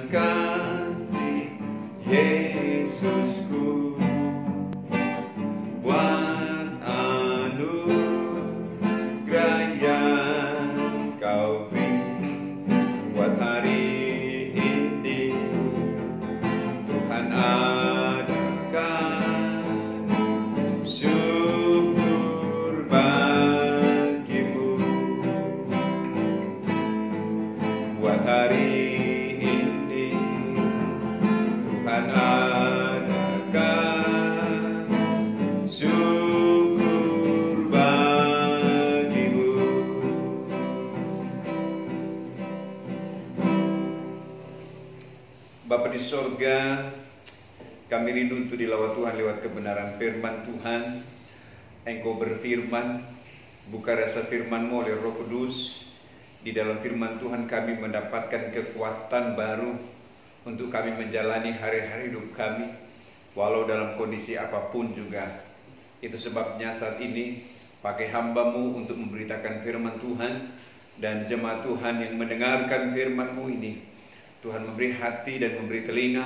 kasih Yesusku, buat anugerah yang Kau beri buat hari ini. Tuhan adakan syukur bagimu buat hari ini. Tuhan adakan syukur bagimu. Bapa di sorga, kami rindu untuk dilawat Tuhan lewat kebenaran firman Tuhan. Engkau berfirman, buka rasa firman-Mu oleh Roh Kudus. Di dalam firman Tuhan kami mendapatkan kekuatan baru untuk kami menjalani hari-hari hidup kami, walau dalam kondisi apapun juga. Itu sebabnya saat ini pakai hamba-Mu untuk memberitakan firman Tuhan, dan jemaat Tuhan yang mendengarkan firman-Mu ini, Tuhan memberi hati dan memberi telinga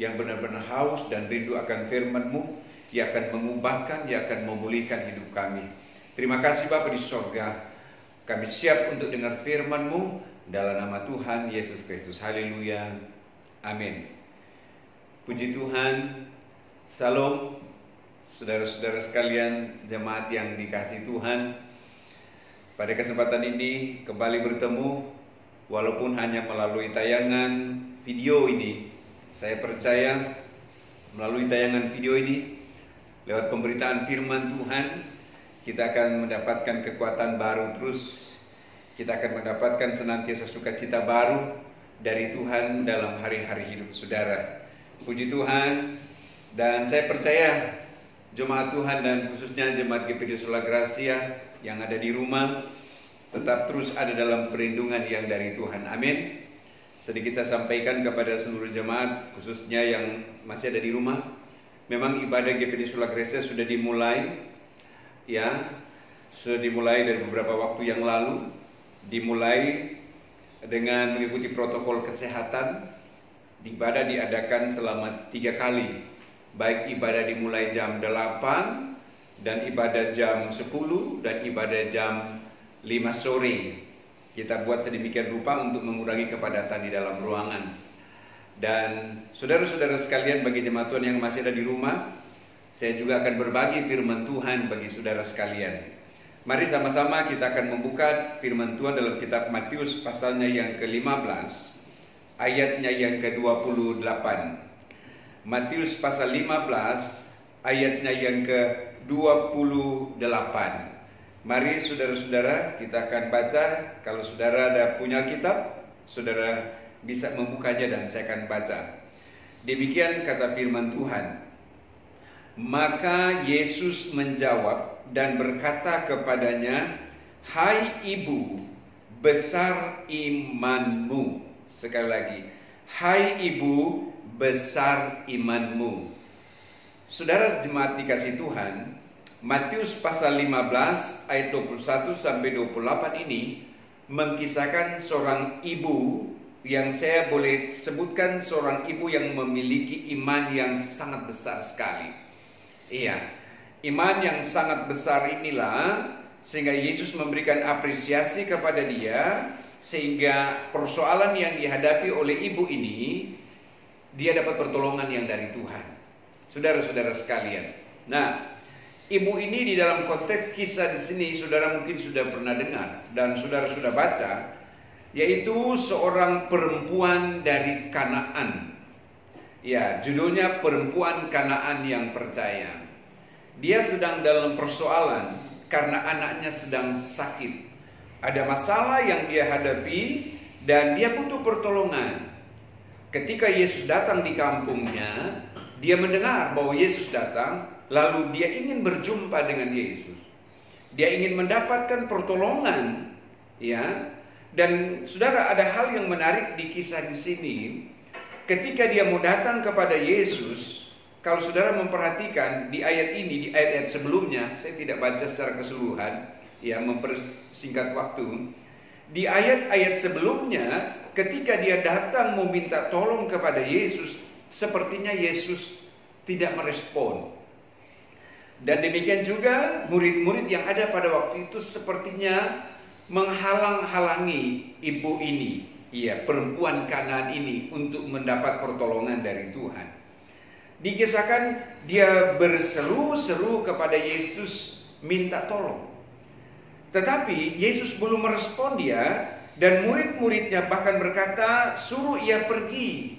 yang benar-benar haus dan rindu akan firman-Mu, yang akan mengubahkan, yang akan memulihkan hidup kami. Terima kasih Bapa di sorga, kami siap untuk dengar firman-Mu dalam nama Tuhan Yesus Kristus. Haleluya, amin. Puji Tuhan. Salam saudara-saudara sekalian, jemaat yang dikasihi Tuhan. Pada kesempatan ini kembali bertemu, walaupun hanya melalui tayangan video ini. Saya percaya melalui tayangan video ini, lewat pemberitaan firman Tuhan, kita akan mendapatkan kekuatan baru terus. Kita akan mendapatkan senantiasa sukacita baru dari Tuhan dalam hari-hari hidup saudara. Puji Tuhan. Dan saya percaya jemaat Tuhan dan khususnya jemaat GPG Sola Gracia yang ada di rumah tetap terus ada dalam perlindungan yang dari Tuhan. Amin. Sedikit saya sampaikan kepada seluruh jemaat, khususnya yang masih ada di rumah. Memang ibadah GPG Sola Gracia sudah dimulai, ya, sudah dimulai dari beberapa waktu yang lalu. Dimulai dengan mengikuti protokol kesehatan. Ibadah diadakan selama 3 kali. Baik ibadah dimulai jam 8, dan ibadah jam 10, dan ibadah jam 5 sore. Kita buat sedemikian rupa untuk mengurangi kepadatan di dalam ruangan. Dan saudara-saudara sekalian, bagi jemaat Tuhan yang masih ada di rumah, saya juga akan berbagi firman Tuhan bagi saudara sekalian. Mari sama-sama kita akan membuka firman Tuhan dalam kitab Matius pasalnya yang ke-15, ayatnya yang ke-28. Matius pasal 15, ayatnya yang ke-28. Mari saudara-saudara kita akan baca. Kalau saudara ada punya kitab, saudara bisa membukanya dan saya akan baca. Demikian kata firman Tuhan. Maka Yesus menjawab dan berkata kepadanya, "Hai ibu, besar imanmu." Sekali lagi, "Hai ibu, besar imanmu." Saudara jemaat dikasih Tuhan, Matius pasal 15 ayat 21 sampai 28 ini mengkisahkan seorang ibu yang saya boleh sebutkan seorang ibu yang memiliki iman yang sangat besar sekali. Iya, iman yang sangat besar inilah sehingga Yesus memberikan apresiasi kepada dia, sehingga persoalan yang dihadapi oleh ibu ini, dia dapat pertolongan yang dari Tuhan. Saudara-saudara sekalian. Nah, ibu ini di dalam konteks kisah di sini saudara mungkin sudah pernah dengar dan saudara sudah baca, yaitu seorang perempuan dari Kanaan. Ya, judulnya perempuan Kanaan yang percaya. Dia sedang dalam persoalan karena anaknya sedang sakit. Ada masalah yang dia hadapi dan dia butuh pertolongan. Ketika Yesus datang di kampungnya, dia mendengar bahwa Yesus datang, lalu dia ingin berjumpa dengan Yesus. Dia ingin mendapatkan pertolongan, ya. Dan saudara, ada hal yang menarik di kisah di sini. Ketika dia mau datang kepada Yesus, kalau saudara memperhatikan di ayat ini, di ayat-ayat sebelumnya, saya tidak baca secara keseluruhan, ya, mempersingkat waktu. Di ayat-ayat sebelumnya ketika dia datang meminta tolong kepada Yesus, sepertinya Yesus tidak merespon. Dan demikian juga murid-murid yang ada pada waktu itu sepertinya menghalang-halangi ibu ini, perempuan Kanaan ini, untuk mendapat pertolongan dari Tuhan. Dikisahkan dia berseru-seru kepada Yesus minta tolong. Tetapi Yesus belum merespon dia, dan murid-muridnya bahkan berkata, suruh ia pergi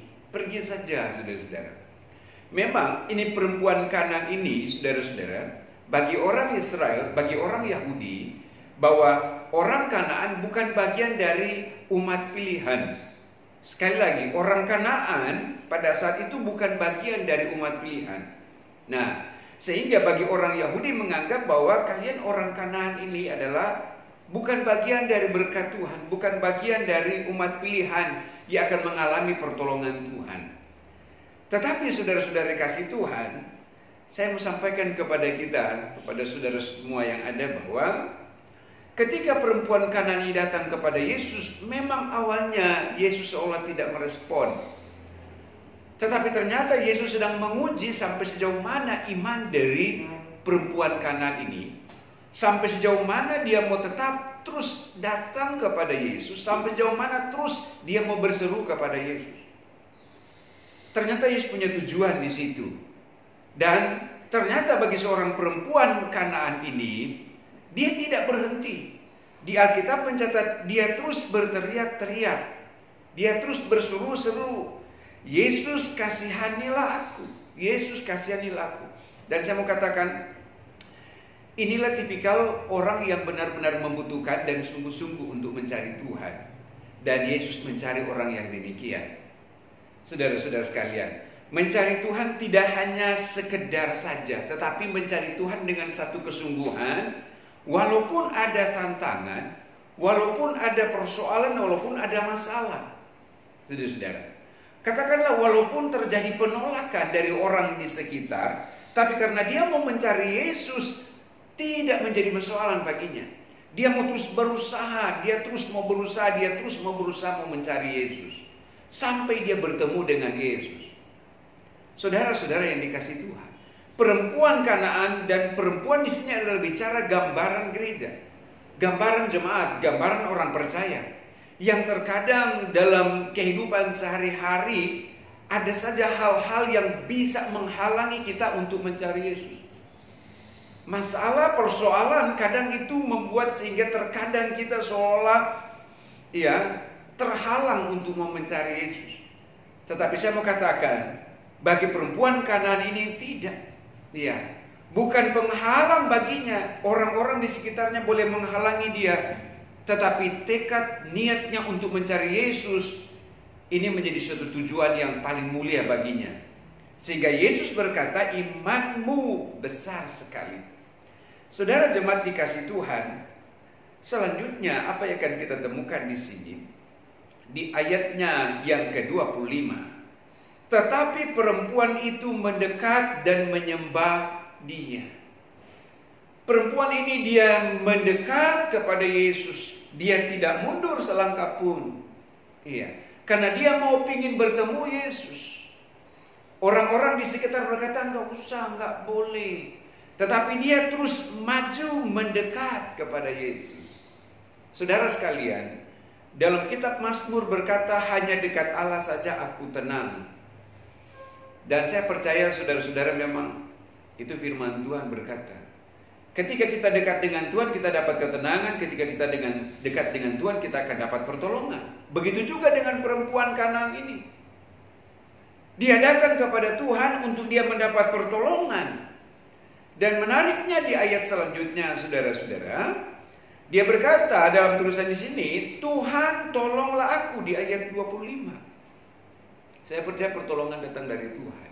saja, saudara-saudara. Memang ini perempuan Kanaan ini, saudara-saudara, bagi orang Israel, bagi orang Yahudi, bahwa orang Kanaan bukan bagian dari umat pilihan. Sekali lagi, orang Kanaan pada saat itu bukan bagian dari umat pilihan. Nah, sehingga bagi orang Yahudi menganggap bahwa kalian orang Kanaan ini adalah bukan bagian dari berkat Tuhan, bukan bagian dari umat pilihan yang akan mengalami pertolongan Tuhan. Tetapi saudara-saudara kasih Tuhan, saya mau sampaikan kepada kita, kepada saudara semua yang ada, bahwa ketika perempuan Kanaan ini datang kepada Yesus, memang awalnya Yesus seolah tidak merespon. Tetapi ternyata Yesus sedang menguji sampai sejauh mana iman dari perempuan Kanaan ini, sampai sejauh mana dia mau tetap terus datang kepada Yesus, sampai sejauh mana terus dia mau berseru kepada Yesus. Ternyata Yesus punya tujuan di situ. Dan ternyata bagi seorang perempuan Kanaan ini, dia tidak berhenti. Di Alkitab mencatat dia terus berteriak-teriak, dia terus berseru-seru, Yesus kasihanilah aku, Yesus kasihanilah aku. Dan saya mau katakan, inilah tipikal orang yang benar-benar membutuhkan dan sungguh-sungguh untuk mencari Tuhan. Dan Yesus mencari orang yang demikian. Saudara-saudara sekalian, mencari Tuhan tidak hanya sekedar saja, tetapi mencari Tuhan dengan satu kesungguhan, walaupun ada tantangan, walaupun ada persoalan, walaupun ada masalah. Saudara-saudara, katakanlah walaupun terjadi penolakan dari orang di sekitar, tapi karena dia mau mencari Yesus, tidak menjadi persoalan baginya. Dia mau terus berusaha, dia terus mau berusaha mencari Yesus. Sampai dia bertemu dengan Yesus. Saudara-saudara yang dikasihi Tuhan, perempuan Kanaan dan perempuan di sini adalah bicara gambaran gereja, gambaran jemaat, gambaran orang percaya, yang terkadang dalam kehidupan sehari-hari ada saja hal-hal yang bisa menghalangi kita untuk mencari Yesus. Masalah, persoalan kadang itu membuat sehingga terkadang kita seolah terhalang untuk mau mencari Yesus. Tetapi saya mau katakan, bagi perempuan Kanaan ini tidak. Bukan penghalang baginya. Orang-orang di sekitarnya boleh menghalangi dia, tetapi tekad niatnya untuk mencari Yesus ini menjadi suatu tujuan yang paling mulia baginya. Sehingga Yesus berkata, imanmu besar sekali. Saudara jemaat dikasih Tuhan, selanjutnya apa yang akan kita temukan di sini? Di ayatnya yang ke-25. Tetapi perempuan itu mendekat dan menyembah dia. Perempuan ini dia mendekat kepada Yesus. Dia tidak mundur selangkah pun. Karena dia mau ingin bertemu Yesus. Orang-orang di sekitar berkata, enggak usah, enggak boleh. Tetapi dia terus maju mendekat kepada Yesus. Saudara sekalian, dalam kitab Mazmur berkata, hanya dekat Allah saja aku tenang. Dan saya percaya saudara-saudara memang itu firman Tuhan berkata, ketika kita dekat dengan Tuhan kita dapat ketenangan. Ketika kita dekat dengan Tuhan kita akan dapat pertolongan. Begitu juga dengan perempuan Kanaan ini. Dia datang kepada Tuhan untuk dia mendapat pertolongan. Dan menariknya di ayat selanjutnya saudara-saudara, dia berkata dalam tulisan di sini, Tuhan tolonglah aku, di ayat 25. Saya percaya pertolongan datang dari Tuhan.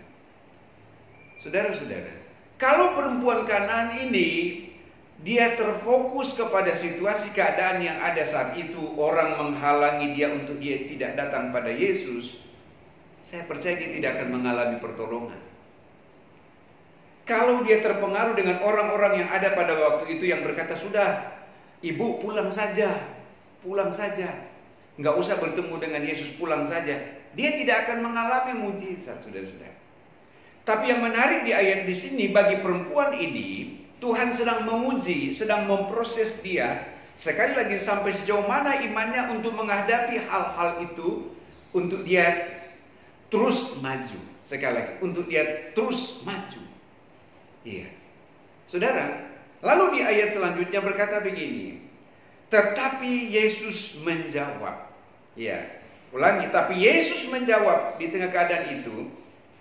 Saudara-saudara, kalau perempuan Kanaan ini dia terfokus kepada situasi keadaan yang ada saat itu, orang menghalangi dia untuk dia tidak datang pada Yesus, saya percaya dia tidak akan mengalami pertolongan. Kalau dia terpengaruh dengan orang-orang yang ada pada waktu itu yang berkata, sudah, ibu pulang saja. nggak usah bertemu dengan Yesus, pulang saja. Dia tidak akan mengalami mujizat, saudara-saudara. Tapi yang menarik di ayat di sini, bagi perempuan ini, Tuhan sedang menguji, sedang memproses dia. Sekali lagi, sampai sejauh mana imannya untuk menghadapi hal-hal itu, untuk dia terus maju. Sekali lagi, untuk dia terus maju. Iya. Saudara, lalu di ayat selanjutnya berkata begini, tetapi Yesus menjawab. Ya, ulangi, tapi Yesus menjawab di tengah keadaan itu,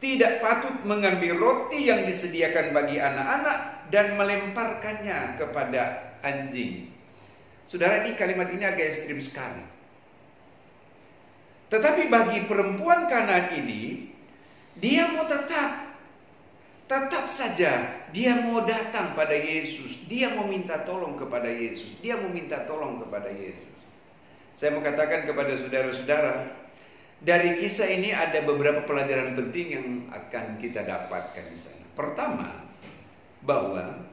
tidak patut mengambil roti yang disediakan bagi anak-anak dan melemparkannya kepada anjing. Saudara, ini kalimat ini agak ekstrim sekali. Tetapi bagi perempuan Kanaan ini, dia mau tetap saja dia mau datang pada Yesus. Dia mau minta tolong kepada Yesus. Dia mau minta tolong kepada Yesus. Saya mau katakan kepada saudara-saudara, dari kisah ini ada beberapa pelajaran penting yang akan kita dapatkan di sana. Pertama, bahwa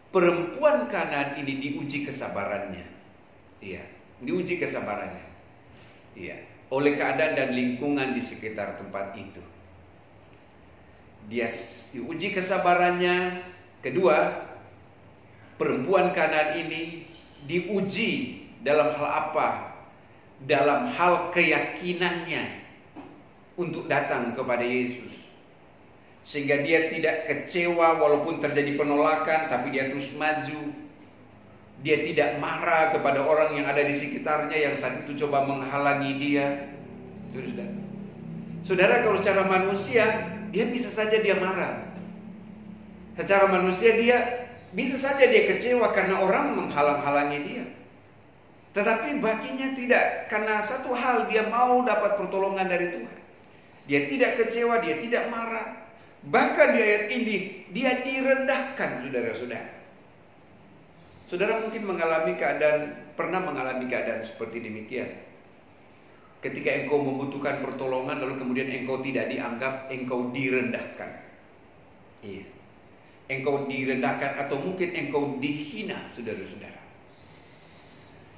perempuan Kanaan ini diuji kesabarannya. Iya, diuji kesabarannya. Iya, oleh keadaan dan lingkungan di sekitar tempat itu. Dia diuji kesabarannya. Kedua, perempuan Kanaan ini diuji dalam hal apa? Dalam hal keyakinannya untuk datang kepada Yesus. Sehingga dia tidak kecewa walaupun terjadi penolakan, tapi dia terus maju. Dia tidak marah kepada orang yang ada di sekitarnya yang saat itu coba menghalangi dia. Saudara, kalau secara manusia, dia bisa saja dia marah. Secara manusia dia bisa saja dia kecewa karena orang menghalang-halangi dia. Tetapi baginya tidak, karena satu hal, dia mau dapat pertolongan dari Tuhan. Dia tidak kecewa, dia tidak marah. Bahkan di ayat ini dia direndahkan, saudara-saudara. Saudara mungkin pernah mengalami keadaan seperti demikian. Ketika engkau membutuhkan pertolongan, lalu kemudian engkau tidak dianggap, engkau direndahkan. Iya. Engkau direndahkan atau mungkin engkau dihina, saudara-saudara.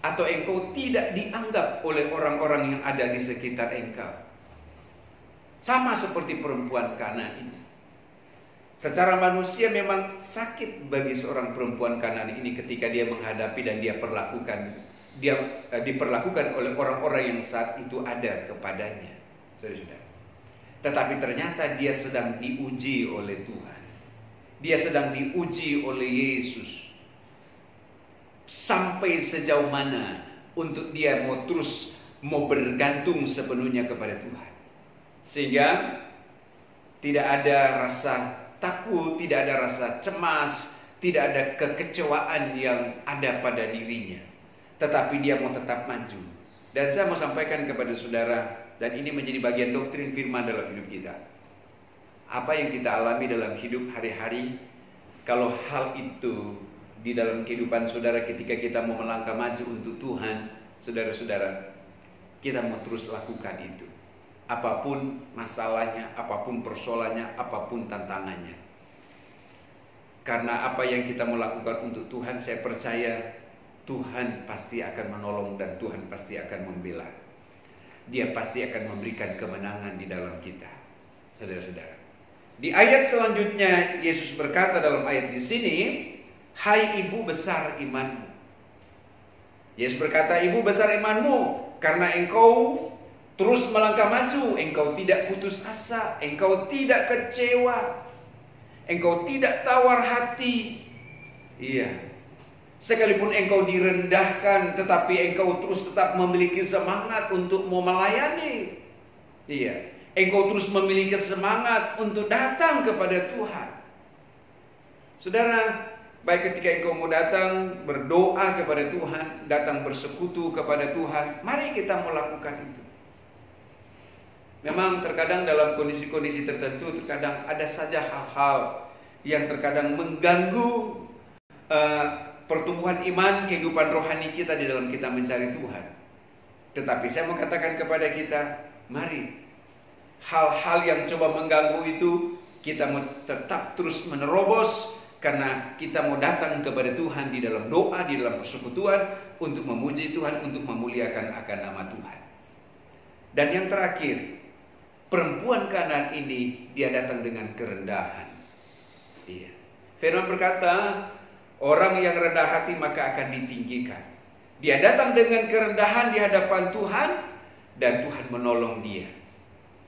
Atau engkau tidak dianggap oleh orang-orang yang ada di sekitar engkau. Sama seperti perempuan Kanaan ini. Secara manusia memang sakit bagi seorang perempuan Kanaan ini ketika dia menghadapi dan dia diperlakukan oleh orang-orang yang saat itu ada kepadanya, saudara-saudara. Tetapi ternyata dia sedang diuji oleh Tuhan. Dia sedang diuji oleh Yesus. Sampai sejauh mana untuk dia mau bergantung sepenuhnya kepada Tuhan. Sehingga tidak ada rasa takut, tidak ada rasa cemas, tidak ada kekecewaan yang ada pada dirinya. Tetapi dia mau tetap maju. Dan saya mau sampaikan kepada saudara, dan ini menjadi bagian doktrin firman dalam hidup kita. Apa yang kita alami dalam hidup hari-hari, kalau hal itu di dalam kehidupan saudara ketika kita mau melangkah maju untuk Tuhan, saudara-saudara, kita mau terus lakukan itu. Apapun masalahnya, apapun persoalannya, apapun tantangannya. Karena apa yang kita mau lakukan untuk Tuhan, saya percaya Tuhan pasti akan menolong dan Tuhan pasti akan membela. Dia pasti akan memberikan kemenangan di dalam kita, saudara-saudara. Di ayat selanjutnya Yesus berkata dalam ayat di sini, hai ibu besar imanmu. Yesus berkata, ibu besar imanmu, karena engkau terus melangkah maju, engkau tidak putus asa, engkau tidak kecewa, engkau tidak tawar hati. Iya. Sekalipun engkau direndahkan, tetapi engkau terus tetap memiliki semangat untuk mau melayani. Iya. Engkau terus memiliki semangat untuk datang kepada Tuhan. Saudara, baik ketika engkau mau datang berdoa kepada Tuhan, datang bersekutu kepada Tuhan, mari kita melakukan itu. Memang terkadang dalam kondisi-kondisi tertentu, terkadang ada saja hal-hal yang terkadang mengganggu pertumbuhan iman, kehidupan rohani kita di dalam kita mencari Tuhan. Tetapi saya mau katakan kepada kita, mari hal-hal yang coba mengganggu itu kita mau tetap terus menerobos, karena kita mau datang kepada Tuhan di dalam doa, di dalam persekutuan, untuk memuji Tuhan, untuk memuliakan akan nama Tuhan. Dan yang terakhir, perempuan Kanaan ini dia datang dengan kerendahan. Iya. Firman berkata, orang yang rendah hati maka akan ditinggikan. Dia datang dengan kerendahan di hadapan Tuhan dan Tuhan menolong dia.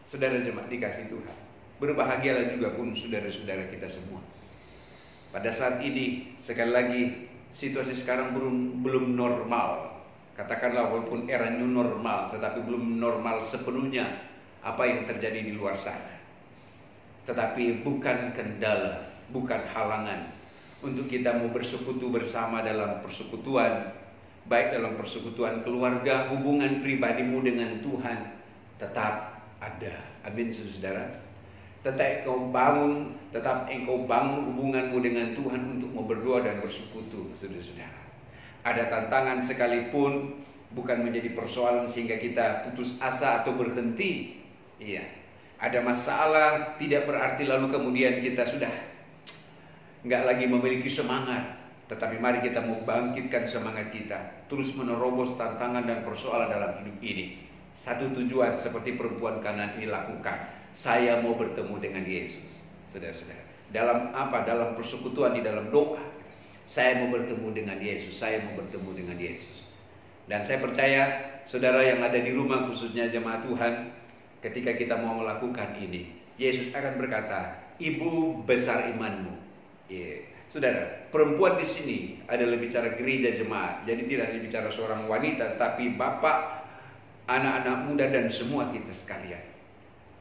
Saudara jemaat dikasih Tuhan, berbahagialah juga pun saudara-saudara kita semua. Pada saat ini, sekali lagi, situasi sekarang belum normal. Katakanlah walaupun era new normal, tetapi belum normal sepenuhnya apa yang terjadi di luar sana. Tetapi bukan kendala, bukan halangan untuk kita mau bersekutu bersama dalam persekutuan, baik dalam persekutuan keluarga, hubungan pribadimu dengan Tuhan tetap ada. Amin, saudara. Tetap engkau bangun hubunganmu dengan Tuhan untuk mau berdoa dan bersekutu, saudara-saudara. Ada tantangan sekalipun bukan menjadi persoalan sehingga kita putus asa atau berhenti. Iya. Ada masalah tidak berarti lalu kemudian kita sudah nggak lagi memiliki semangat. Tetapi mari kita mau bangkitkan semangat kita, terus menerobos tantangan dan persoalan dalam hidup ini. Satu tujuan seperti perempuan Kanaan ini lakukan. Saya mau bertemu dengan Yesus, saudara-saudara. Dalam apa? Dalam persekutuan, di dalam doa. Saya mau bertemu dengan Yesus. Saya mau bertemu dengan Yesus. Dan saya percaya, saudara yang ada di rumah, khususnya jemaat Tuhan, ketika kita mau melakukan ini, Yesus akan berkata, ibu besar imanmu. Saudara, perempuan di sini adalah bicara gereja jemaat. Jadi tidak bicara seorang wanita, tapi bapak, anak-anak muda dan semua kita sekalian.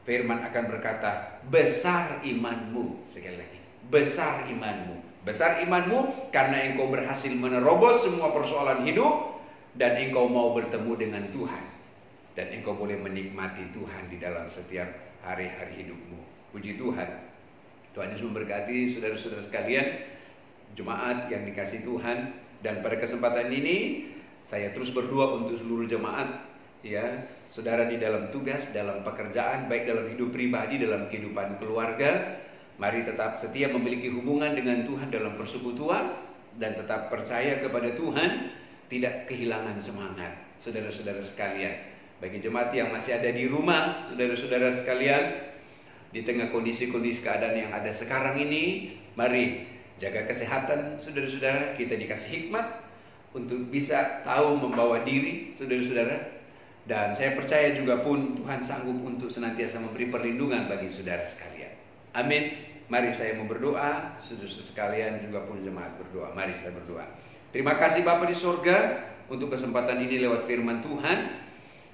Firman akan berkata, besar imanmu. Sekali lagi, besar imanmu. Besar imanmu karena engkau berhasil menerobos semua persoalan hidup dan engkau mau bertemu dengan Tuhan. Dan engkau boleh menikmati Tuhan di dalam setiap hari-hari hidupmu. Puji Tuhan. Tuhan Yesus memberkati saudara-saudara sekalian, jemaat yang dikasih Tuhan. Dan pada kesempatan ini saya terus berdoa untuk seluruh jemaat, ya, saudara di dalam tugas, dalam pekerjaan, baik dalam hidup pribadi, dalam kehidupan keluarga. Mari tetap setia memiliki hubungan dengan Tuhan dalam persekutuan dan tetap percaya kepada Tuhan, tidak kehilangan semangat. Saudara-saudara sekalian, bagi jemaat yang masih ada di rumah, saudara-saudara sekalian, di tengah kondisi-kondisi keadaan yang ada sekarang ini, mari jaga kesehatan saudara-saudara. Kita dikasih hikmat untuk bisa tahu membawa diri, saudara-saudara. Dan saya percaya juga pun Tuhan sanggup untuk senantiasa memberi perlindungan bagi saudara sekalian. Amin. Mari saya mau berdoa, saudara sekalian juga pun jemaat berdoa. Mari saya berdoa. Terima kasih Bapa di sorga untuk kesempatan ini lewat firman Tuhan.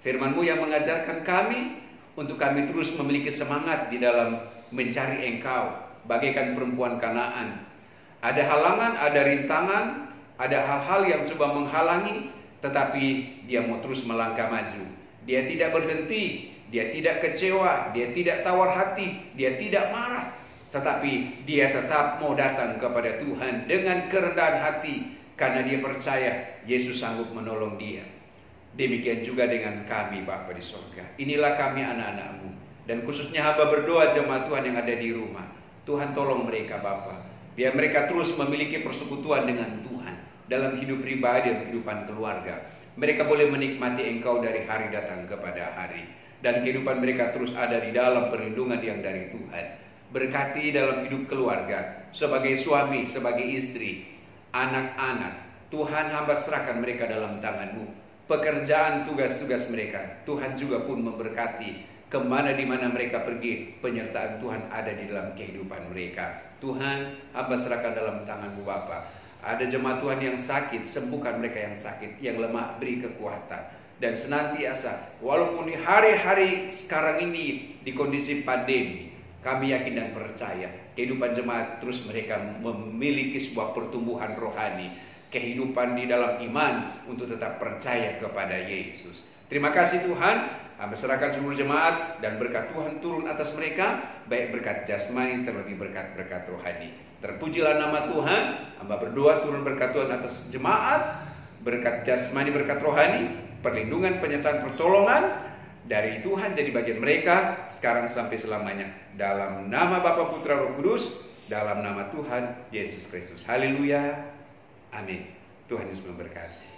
Firman-Mu yang mengajarkan kami untuk kami terus memiliki semangat di dalam mencari Engkau, bagaikan perempuan Kanaan. Ada halangan, ada rintangan, ada hal-hal yang coba menghalangi, tetapi dia mau terus melangkah maju. Dia tidak berhenti, dia tidak kecewa, dia tidak tawar hati, dia tidak marah, tetapi dia tetap mau datang kepada Tuhan dengan kerendahan hati, karena dia percaya Yesus sanggup menolong dia. Demikian juga dengan kami Bapa di surga. Inilah kami anak-anak-Mu, dan khususnya hamba berdoa jemaat Tuhan yang ada di rumah. Tuhan tolong mereka Bapa, biar mereka terus memiliki persekutuan dengan Tuhan dalam hidup pribadi dan kehidupan keluarga. Mereka boleh menikmati Engkau dari hari datang kepada hari, dan kehidupan mereka terus ada di dalam perlindungan yang dari Tuhan. Berkati dalam hidup keluarga, sebagai suami, sebagai istri, anak-anak. Tuhan, hamba serahkan mereka dalam tangan-Mu. Pekerjaan, tugas-tugas mereka, Tuhan juga pun memberkati. Kemana di mana mereka pergi, penyertaan Tuhan ada di dalam kehidupan mereka. Tuhan, hamba serahkan dalam tangan-Mu Bapa. Ada jemaat Tuhan yang sakit, sembuhkan mereka yang sakit, yang lemah beri kekuatan. Dan senantiasa, walaupun di hari-hari sekarang ini di kondisi pandemi, kami yakin dan percaya kehidupan jemaat terus mereka memiliki sebuah pertumbuhan rohani, kehidupan di dalam iman untuk tetap percaya kepada Yesus. Terima kasih Tuhan, hamba serahkan seluruh jemaat dan berkat Tuhan turun atas mereka, baik berkat jasmani terlebih berkat rohani. Terpujilah nama Tuhan. Hamba berdoa turun berkat Tuhan atas jemaat, berkat jasmani, berkat rohani, perlindungan, penyertaan, pertolongan dari Tuhan jadi bagian mereka sekarang sampai selamanya. Dalam nama Bapa, Putra, Roh Kudus, dalam nama Tuhan Yesus Kristus. Haleluya. Amin. Tuhan Yesus memberkati.